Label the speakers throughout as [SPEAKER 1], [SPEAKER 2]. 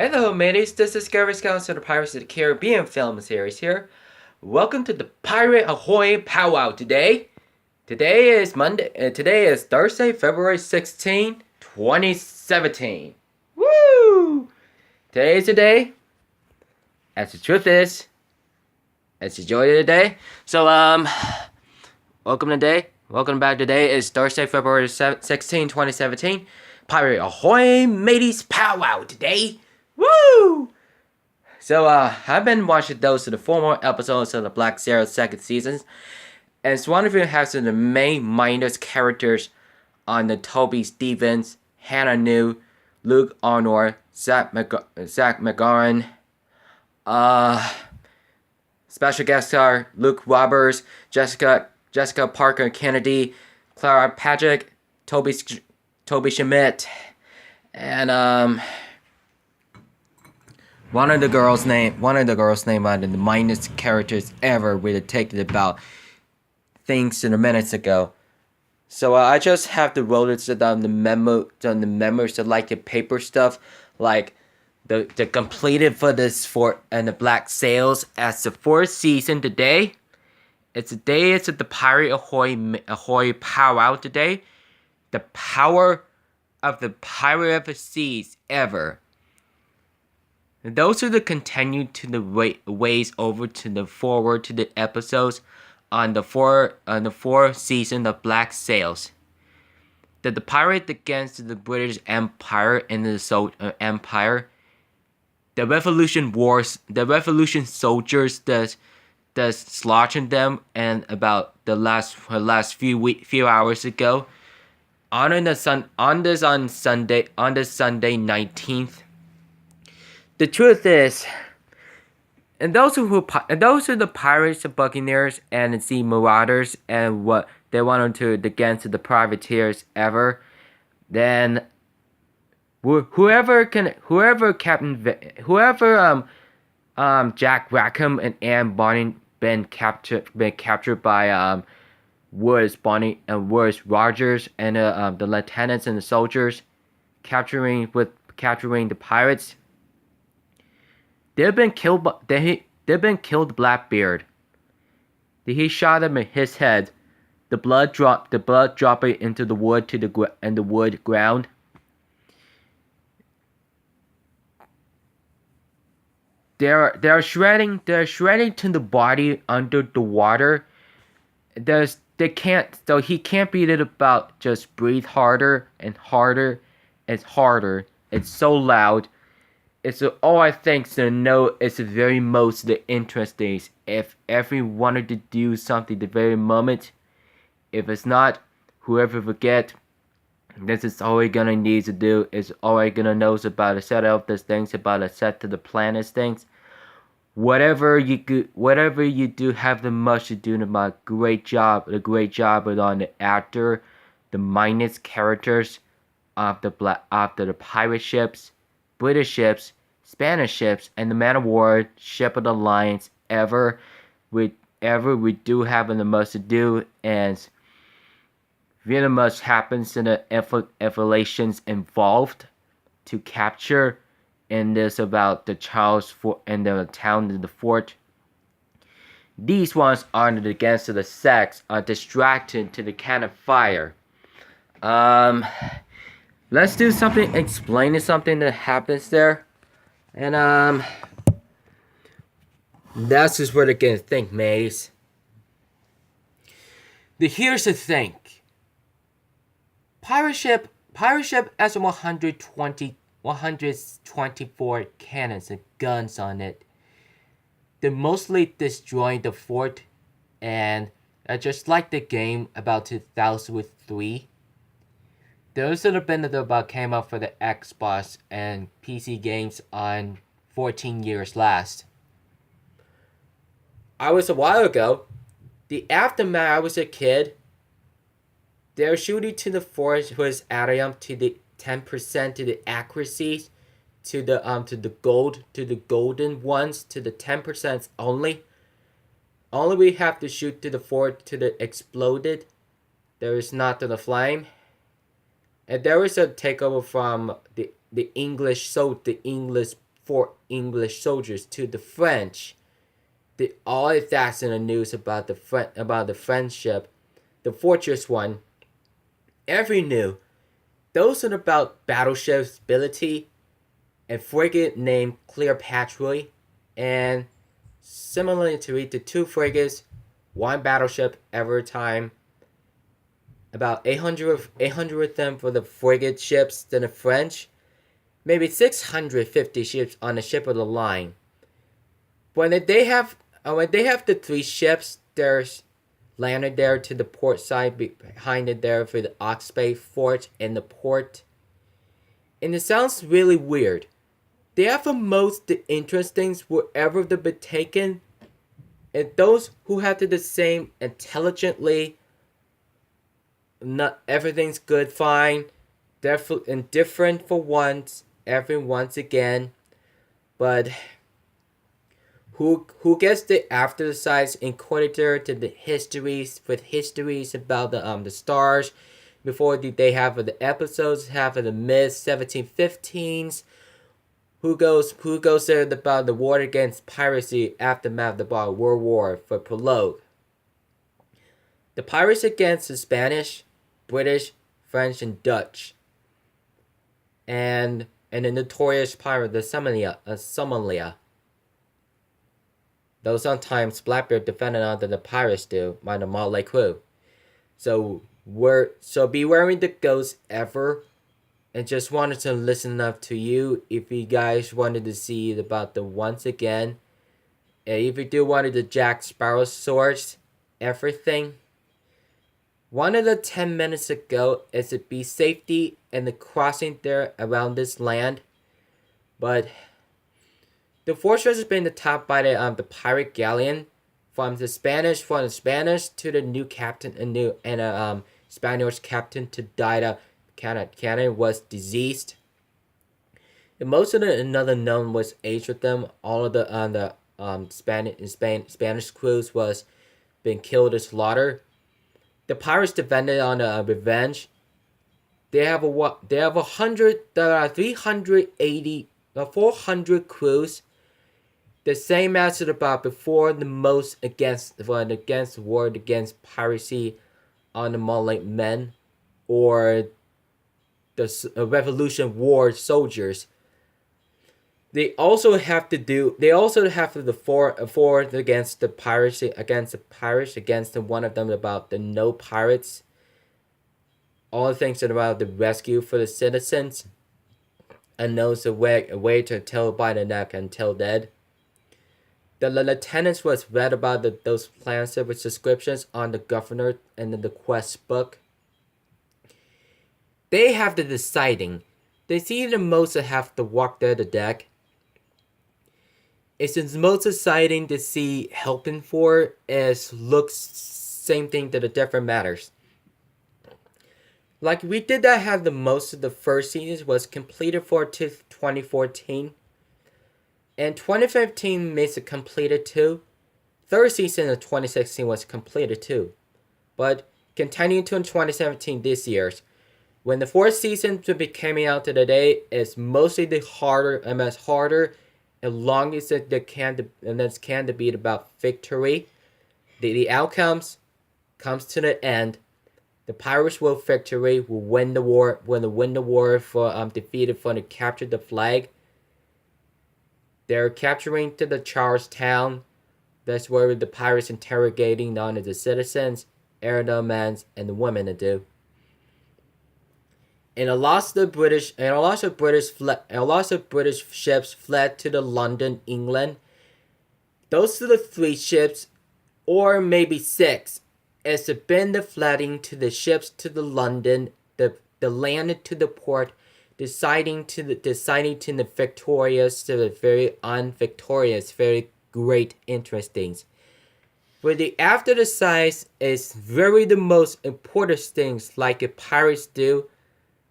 [SPEAKER 1] Hello, mateys. This is Discovery Scouts of the Pirates of the Caribbean film series here. Welcome to the Pirate Ahoy Powwow today. Today is Thursday, February 16, 2017. Woo! Today is the day, as the truth is, as the joy of the day. So, welcome today. Welcome back. Today is Thursday, February 16, 2017. Pirate Ahoy Mateys Powwow today. Woo! So, I've been watching those of the 4 more episodes of the Black Zero second season, and it's wonderful to have some of the main minor characters on the Toby Stevens, Hannah New, Luke Arnor, Zach McGarren, special guest star Luke Roberts, Jessica Parker Kennedy, Clara Patrick, Toby Schmidt, and one of the girls' name one of the minus characters ever we detected about things in a minutes ago. So I just have the rollers on the memos to like the paper stuff, like the completed for and the Black Sails as the 4th season today. It's the Pirate Ahoy Powwow today. The power of the Pirate of the Seas ever. Those are the continued to the ways over to the forward to the episodes on the 4th season of Black Sails. The pirate against the British Empire and the Empire. The Revolution soldiers does slaughtering them, and about the last few hours ago on this Sunday 19th. The truth is, and those are the pirates, the buccaneers, and the sea marauders, and what they wanted to against the privateers ever. Then whoever Jack Rackham and Anne Bonny been captured by Woods Rogers and the lieutenants and the soldiers capturing the pirates. They've been killed Blackbeard. He shot him in his head. The blood dropping into the wood the wood ground. They're shredding to the body under the water. He can't beat it about just breathe harder and harder and harder. It's so loud. It's all I think to know is the very most the interesting. If everyone wanted to do something the very moment, if it's not, whoever forget, this is all we're gonna need to do. Is all we're gonna know about a set of these things, about a set to the planets things. Whatever you do, have the much to do about the great job on the actor, the minus characters of the pirate ships, British ships, Spanish ships, and the man of war ship of the alliance we do have the most to do, and really much happens in the affiliations involved to capture in this about the Charles Fort and the town of the fort. These ones are against the sex are distracted to the cannon fire. Let's do something explaining something that happens there. And that's just what they're gonna think, mates. Here's the thing. Pirate ship has 124 cannons and guns on it. They mostly destroyed the fort, and just like the game about 2003. Those that have been about came out for the Xbox and PC games on 14 years last. I was a while ago. The aftermath, I was a kid. Their shooting to the force was adding up to the 10% to the accuracy, to the golden ones, to the 10% only. Only we have to shoot to the fort to the exploded. There is not to the flame. And there was a takeover from the English 4 English soldiers to the French. All that's in the news about the friendship, the fortress one. Every new. Those are about battleship's ability, a frigate named Cleopatra, and similarly to read the 2 frigates, 1 battleship every time. About 800 of them for the frigate ships than the French. Maybe 650 ships on the ship of the line. When they have the 3 ships, there's landed there to the port side behind it there for the Oxbay Fort in the port. And it sounds really weird. They have the most interesting wherever they've been taken. And those who have to the same intelligently, not everything's good, fine. Indifferent for once, once again. But who gets the after the sides inquisitor to the histories about the stars before they have the episodes have the mid 1715s. Who goes there about the war against piracy aftermath of the World War for prologue. The pirates against the Spanish, British, French, and Dutch. And the notorious pirate, the Somalia. Though sometimes Blackbeard defended under the pirates do by the Motley crew. So be wearing the ghosts ever. And just wanted to listen up to you if you guys wanted to see about the once again. And if you do wanted the Jack Sparrow source, everything. One of the 10 minutes ago is to be safety and the crossing there around this land. But the fortress has been attacked by the pirate galleon from the Spanish to the new captain and Spanish captain to die. Cannon was diseased. And most of another known was aged with them. All of the Spanish crews was been killed or slaughtered. The pirates defended on revenge. They have 400 crews. The same as about before the most against war against piracy on the Malay men or the Revolution War soldiers. They also have the forward against the piracy against one of them about the no pirates. All the things about the rescue for the citizens, and knows a way to tell by the neck until dead. The lieutenants was read about those plans with descriptions on the governor and the quest book. They have the deciding. They see the most that have to walk there the deck. It's the most exciting to see helping for is looks same thing to the different matters. Like we did that have the most of the first season was completed for 2014. And 2015 makes it completed too. Third season of 2016 was completed too. But continuing to in 2017 this year's. When the 4th season to be coming out today, it's mostly the harder as long as it can to be about victory. The outcomes comes to the end. The pirates will victory, will win the war, for defeated for to capture the flag. They're capturing to the Charlestown. That's where the pirates interrogating none of the citizens, airmen, and the women to do. And a lot of British ships fled to the London, England. Those are the 3 ships, or maybe 6. It's been the flooding to the ships to the London, the landed to the port, deciding to the victorious to the very unvictorious, very great interesting. But the after the size is very the most important things like the pirates do.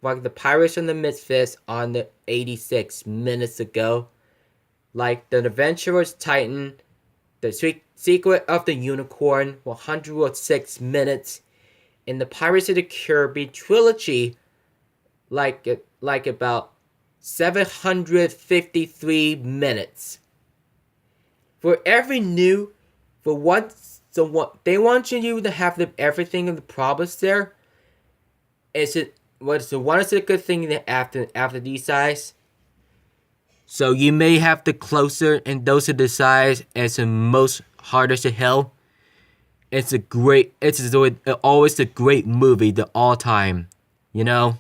[SPEAKER 1] Like the Pirates and the Misfits on the 86 minutes ago. Like the Adventurous Titan, the Secret of the Unicorn, 106 minutes. In the Pirates of the Caribbean trilogy, like about 753 minutes. For every new, for what, so what they want you to have everything in the problems there. Is it what's the one is a good thing that after these size? So you may have the closer and those are the size as the most hardest to hell. It's always a great movie the all time, you know.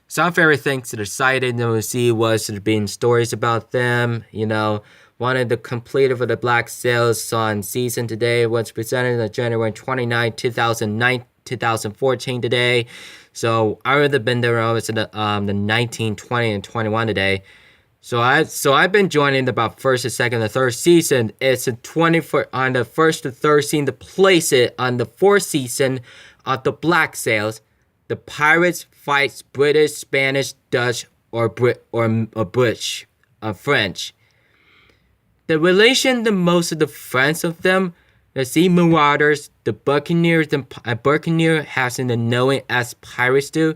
[SPEAKER 1] Some favorite things that are cited to see was there being stories about them, you know. One of the completed for the Black Sails on season today was presented on January 29, 2014 today. So I would have been there always in the 19, 20, and 21 today. So I've been joining about first, the second, the third season. It's a 24 on the first to third season to place it on the fourth season of the Black Sails. The pirates fights British, Spanish, Dutch, or British, French. The relation to most of the friends of them, the sea marauders, the buccaneers, and buccaneer has in the knowing as pirates do,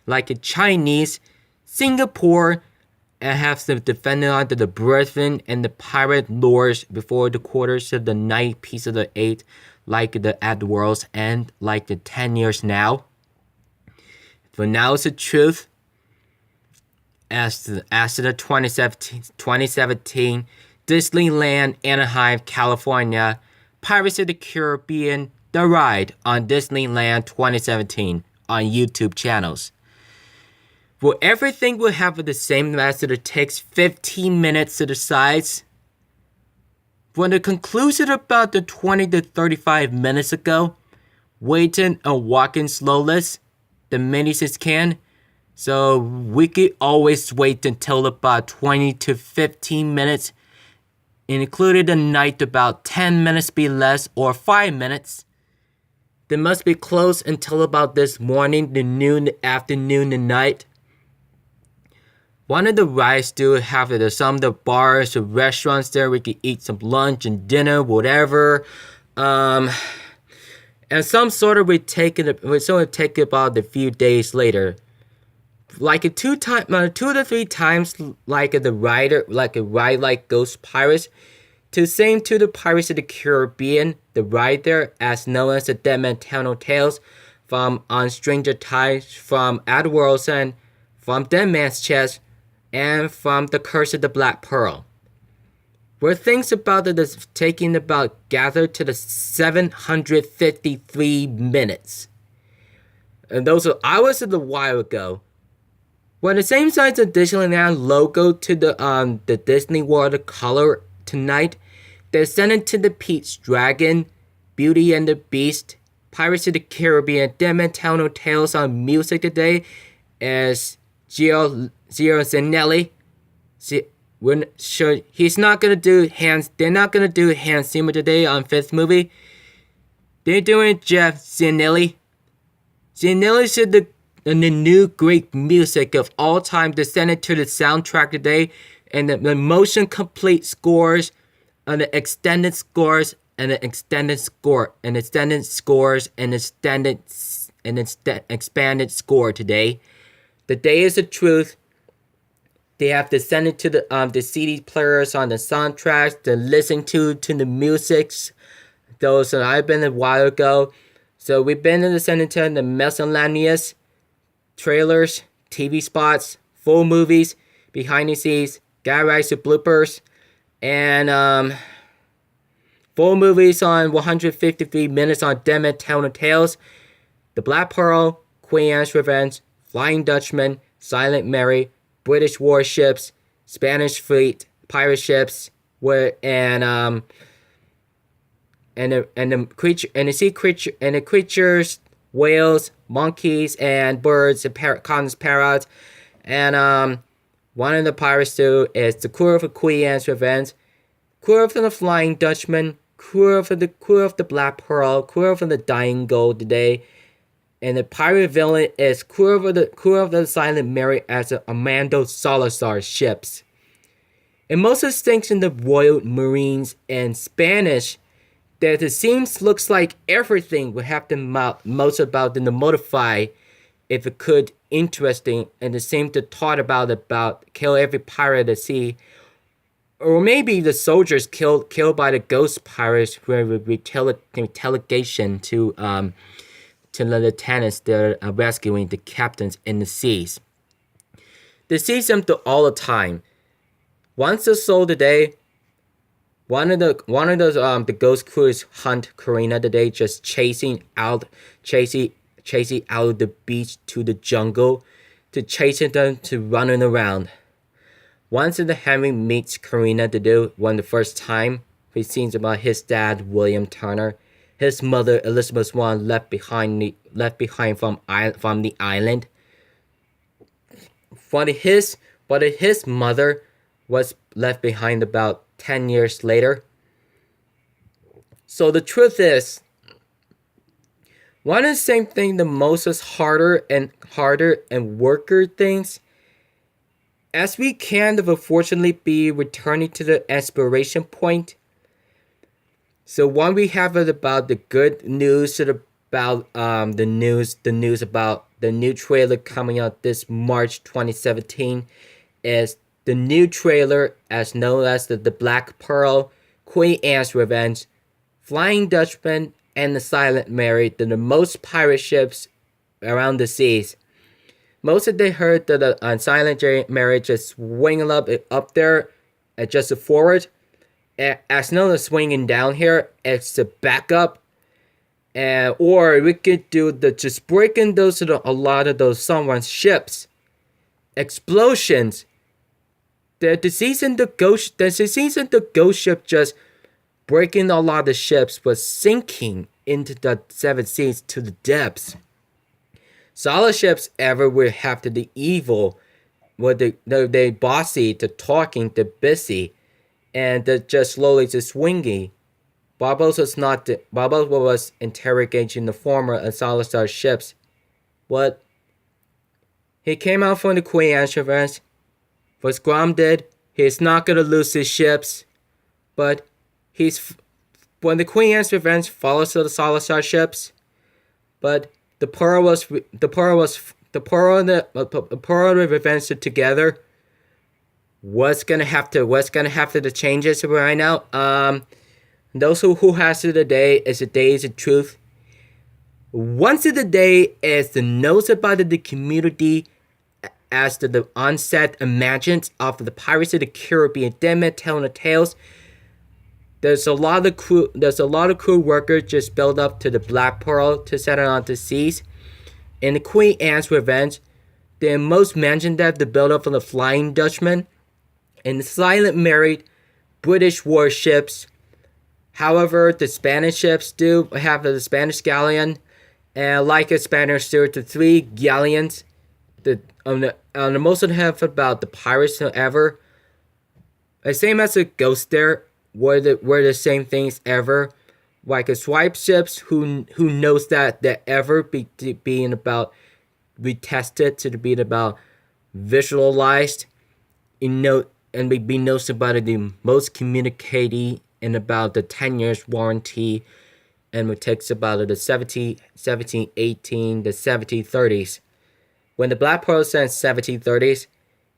[SPEAKER 1] like the Chinese, Singapore, and have them defended under the brethren and the pirate lords before the quarters of the ninth piece of the eighth, like at the world's end, like the 10 years now. For now is the truth. As to the 2017 Disneyland Anaheim, California, Pirates of the Caribbean, The Ride on Disneyland 2017 on YouTube channels. Will everything will have the same method that takes 15 minutes to the sides? When the conclusion about the 20 to 35 minutes ago, waiting and walking slowless, the minis can, so we could always wait until about 20 to 15 minutes, included the night about 10 minutes be less or 5 minutes. They must be closed until about this morning, the noon, the afternoon, the night. One of the rides do have some of the bars or restaurants there we could eat some lunch and dinner, whatever. And some sort of we take about a few days later. Like 2 to 3 times like the rider, like a ride like Ghost Pirates. To same to the Pirates of the Caribbean, the ride there as known as the Dead Man Tales from On Stranger Tides, from At World's End, from Dead Man's Chest, and from The Curse of the Black Pearl. Where things about it is taking about gathered to the 753 minutes. And those are hours of a while ago. When the same size of Disneyland logo to the Disney World color tonight, they're sending to the Pete's Dragon, Beauty and the Beast, Pirates of the Caribbean, Dead Man Tales on music today as Gio Zanelli. He's not gonna do Hans. They're not gonna do Hans Zimmer today on fifth movie. They're doing Jeff Zanelli. Zanelli said the new great music of all time descended to the soundtrack today, and the motion complete scores, and the extended scores, and the extended score, and extended scores, and expanded score today. The day is the truth. They have to send it to the CD players on the soundtracks to listen to the musics. Those that I've been a while ago. So we've been in the sending to the miscellaneous trailers, TV spots, full movies, behind the scenes, garages to bloopers, and full movies on 153 minutes on Dead Man Tales, The Black Pearl, Queen Anne's Revenge, Flying Dutchman, Silent Mary, British warships, Spanish fleet, pirate ships, and the creatures, whales, monkeys, and birds, and parrots, and one of the pirates too is the crew of the Queen Anne's Revenge, crew of the Flying Dutchman, crew of the Black Pearl, crew of the Dying Gold today. And the pirate villain is crew of the Silent Mary as the Armando Salazar ships. And most of the things in the Royal Marines in Spanish, that it seems looks like everything would have to most about in the modify if it could interesting and the same to thought about kill every pirate at the sea, or maybe the soldiers killed by the ghost pirates who were retaliation to the lieutenants that are rescuing the captains in the seas. They see them all the time. Once or so today, one of those the ghost crews hunt Karina today, just chasing out the beach to the jungle, to chasing them to running around. Once the Henry meets Karina to do one the first time, he sings about his dad William Turner, his mother Elizabeth Swan left behind from the island. But his mother was left behind about 10 years later. So the truth is, one of the same thing the most is harder and worker things. As we can unfortunately be returning to the aspiration point. So one we have is about the good news about the news about the new trailer coming out this March 2017 is the new trailer as known as the Black Pearl, Queen Anne's Revenge, Flying Dutchman, and the Silent Mary, the most pirate ships around the seas. Most of they heard that the Silent Mary just swinging up there, just forward. As known as swinging down here, it's the backup. Or we could do just breaking a lot of those someone's ships. Explosions. The season the ghost ship just breaking a lot of ships was sinking into the seven seas to the depths. Solid ships ever will have to the evil, where they bossy, the talking, the busy, and the just slowly just swinging. Barbossa was interrogating the former and Salazar ships. What? He came out from the Queen Anne's Revenge, was grounded. He's not gonna lose his ships, but when the Queen Anne's Revenge follows the Salazar ships, but the Pearl and the Revenge together. What's gonna have to the changes right now? Those who has it today is the days of truth. Once of the day is the knows about the community as to the onset imagined of the Pirates of the Caribbean them telling the tales. There's a lot of crew workers just built up to the Black Pearl to set it on the seas. In the Queen Anne's Revenge, they most mentioned that the build up of the Flying Dutchman and the Silent Mary British warships. However, the Spanish ships do have the Spanish galleon, and like a Spanish, there are the 3 galleons. The most of them have about the pirates ever. The same as the Ghost there. Were the same things ever, like a swipe ships who knows that ever being about retested to be about visualized, and be knows about it the most communicating and about the 10 years warranty, and it takes about the 1718 the 1730s. When the Black Pearl sends 1730s,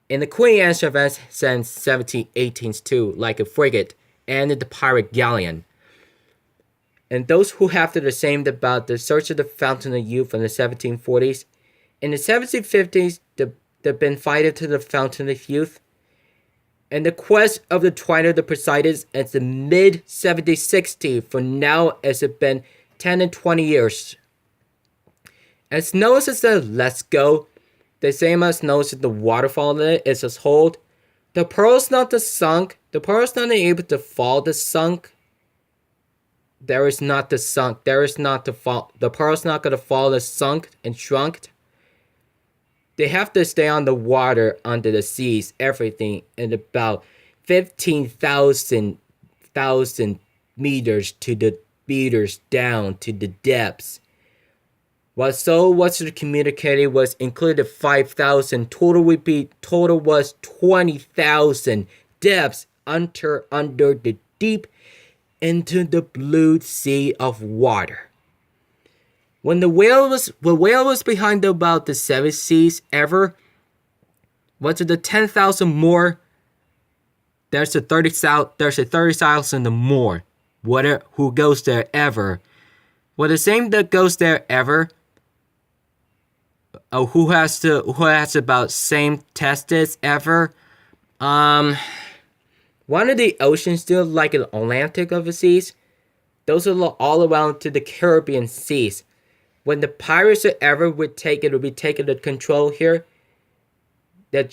[SPEAKER 1] and the Queen Anne's Revenge sends 1718s too, like a frigate and the pirate galleon. And those who have the same about the search of the Fountain of Youth in the 1740s. In the 1750s, they've been fighting to the Fountain of Youth. And the quest of the Twilight of the Poseidons is the mid-1760s. For now, as it's been 10 and 20 years. As known as the Let's Go, the same as known as the waterfall in it is as hold. The pearl's not the sunk. The pearl's not able to fall the sunk. There is not the sunk. There is not the fall. The pearl's not going to fall the sunk and shrunk. They have to stay on the water, under the seas, everything, in about 15,000 meters to the meters down to the depths. What's communicated was included 5,000. Total was 20,000 depths under the deep into the blue sea of water. When the whale was behind about the 7 seas ever, what's it the 10,000 more? There's a 30,000 more. Who goes there ever? Well, the same that goes there ever. Oh, who has about same testes ever? One of the oceans still like the Atlantic of the seas. Those are all around to the Caribbean seas. When the pirates ever would be taking the control here, that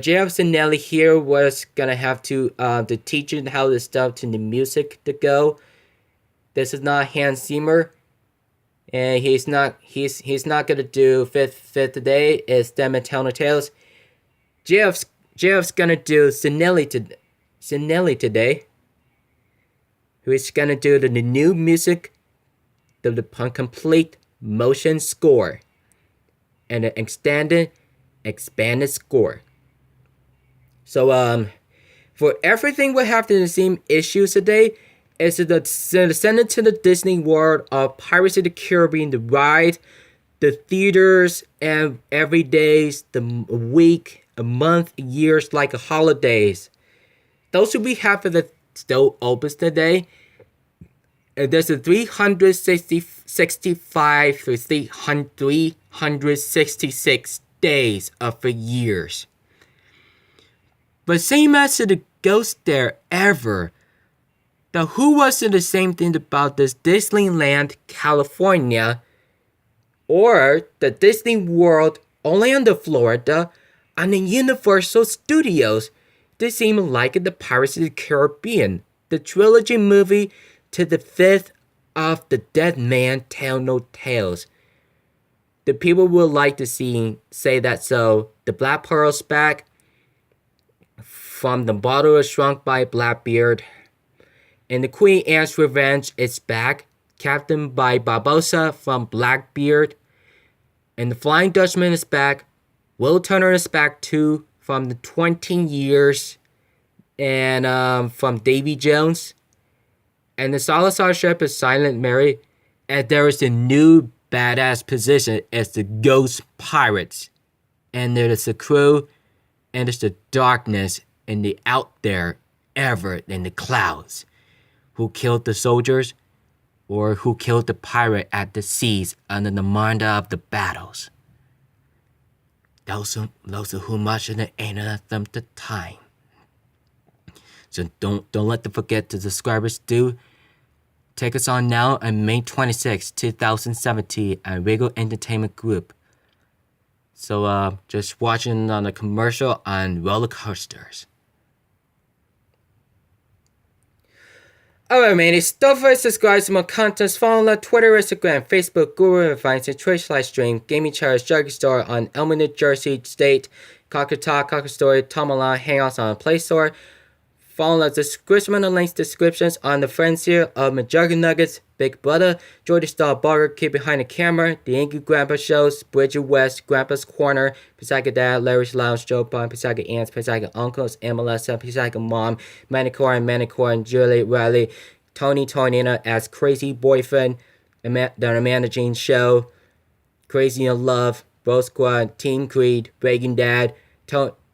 [SPEAKER 1] Jefferson Nelly here was gonna have to teach him how the stuff to the music to go. This is not Hans Zimmer, and he's not gonna do fifth today. It's them and Tell No Tales. Jeff's gonna do Sinelli today. Who is gonna do the new music, the complete motion score, and an expanded score. So for everything we have the same issues today. Is the send it to the Disney World of Pirates of the Caribbean, the ride, the theaters, and every days, the week, a month, years, like holidays. Those we have for the still opens today. There's a 365 to 366 days of the years. But same as the ghost there ever. Now, who wasn't the same thing about this Disneyland, California, or the Disney World, Orlando, Florida, and the Universal Studios? They seem like the Pirates of the Caribbean, the trilogy movie to the fifth of the Dead Man Tell No Tales. The people would like to say that so. The Black Pearl's back, From the Bottle of Shrunk by Blackbeard. And the Queen Anne's Revenge is back, captained by Barbossa from Blackbeard. And the Flying Dutchman is back. Will Turner is back too, from the 20 years. And from Davy Jones. And the Salazar ship is Silent Mary. And there is a new badass position as the Ghost Pirates. And there's the crew. And there's the darkness and the out there ever in the clouds. Who killed the soldiers, or who killed the pirate at the seas under the manda of the battles. Those are who much in the ain't enough them to time. So don't let them forget the subscribers do. Take us on now on May 26, 2017 at Regal Entertainment Group. So just watching on a commercial on roller coasters. Alright, man, don't forget to subscribe to my content. Follow on Twitter, Instagram, Facebook, Google, Advice, and Twitch live stream. Gaming Charles Juggy Store on Elmer, New Jersey State. Cocker Talk, Cocker Story, Tom Alon, Hangouts on Play Store. Follow the description and links descriptions on the friends here of Majugger Nuggets, Big Brother, Jordy Star Barger, Kid Behind the Camera, The Angry Grandpa Shows, Bridget West, Grandpa's Corner, Pisaka Dad, Larry's Lounge, Joe Bond, Pisaka Aunts, Pisaka Uncles, MLS, Pisaka Mom, Manicure and Julie Riley, Tony Tornina as Crazy Boyfriend, the Amanda Jean Show, Crazy in Love, Bro Squad, Team Creed, Reagan Dad,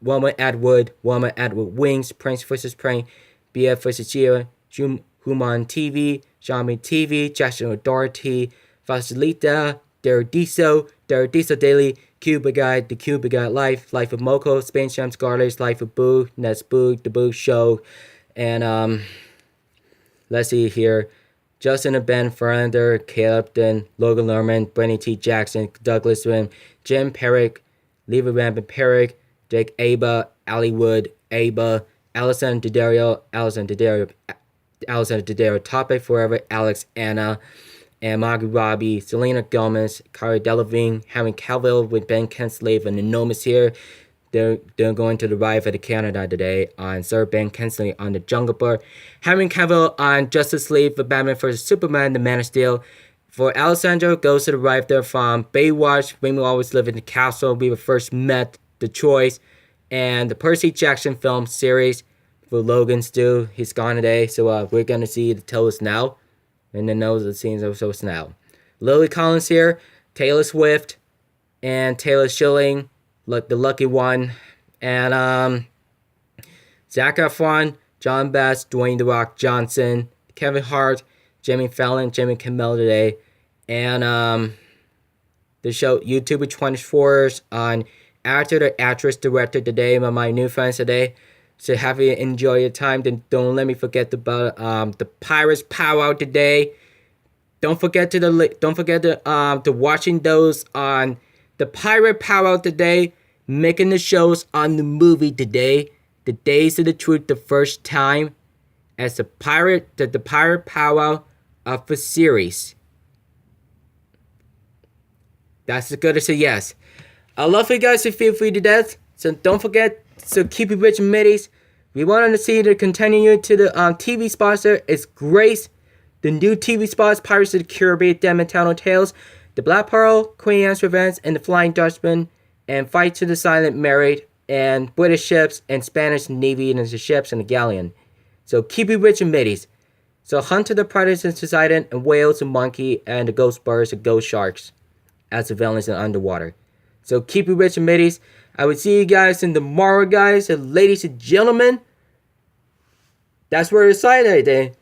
[SPEAKER 1] Woman Atwood Wings, Prince vs. Prank, BF vs. Gia, Human TV, Xiaomi TV, Jackson O'Doherty, Facilita, Derodiso Daily, Cuba Guide, The Cuba Guide Life of Moko, Spain Sham Scarlets, Life of Boo, Nets Boo, The Boo Show, and let's see here, Justin and Ben Ferrander, Caleb Den, Logan Lerman, Brenny T. Jackson, Douglas Wynn, Jim Perrick, Leva Rampant Perrick, Jake Aba, Ali Wood, Aba, Allison Daddario, Topic Forever, Alex Anna, and Margaret Robbie, Selena Gomez, Cara Delevingne, Henry Cavill with Ben Kingsley, and Enormous here. They're going to the ride for the Canada today on Sir Ben Kingsley on the Jungle Book. Henry Cavill on Justice League for Batman vs. Superman, The Man of Steel. For Alessandro, goes to the ride there from Baywatch, When We Always Live in the Castle. We were first met The Choice, and the Percy Jackson film series for Logan Stu. He's gone today, so we're gonna see the Tell Us Now. and the nose of the scenes of so now. Lily Collins here, Taylor Swift, and Taylor Schilling, the lucky one, and Zac Efron, John Bass, Dwayne The Rock Johnson, Kevin Hart, Jimmy Fallon, Jimmy Kimmel today, and the show YouTuber 24s on actor, the actress, director today, my new friends today. So have you enjoy your time. Then don't let me forget about the Pirates Powwow today. Don't forget to watching those on the Pirate Powwow today. Making the shows on the movie today. The Days of the Truth the first time as the Pirate Powwow of the series. That's as good as a yes. I love you guys to feel free to death. So don't forget to keep it rich and middies. We wanted to see to continue to the TV sponsor is Grace. The new TV spots Pirates of the Caribbean, Them and Town Tales, The Black Pearl, Queen Anne's Revenge, and The Flying Dutchman, and Fight to the Silent Married, and British ships, and Spanish Navy and the ships and the galleon. So keep it rich and middies. So Hunter the Predators and Poseidon, and Whales and Monkey, and the Ghost Birds and Ghost Sharks as the villains in underwater. So keep it rich and middies. I will see you guys in tomorrow, guys, and ladies and gentlemen. That's where we're excited today.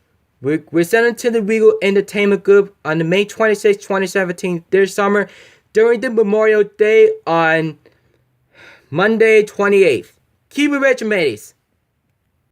[SPEAKER 1] We're sending to the Regal Entertainment Group on the May 26, 2017, this summer, during the Memorial Day on Monday, 28th. Keep it rich, mateys.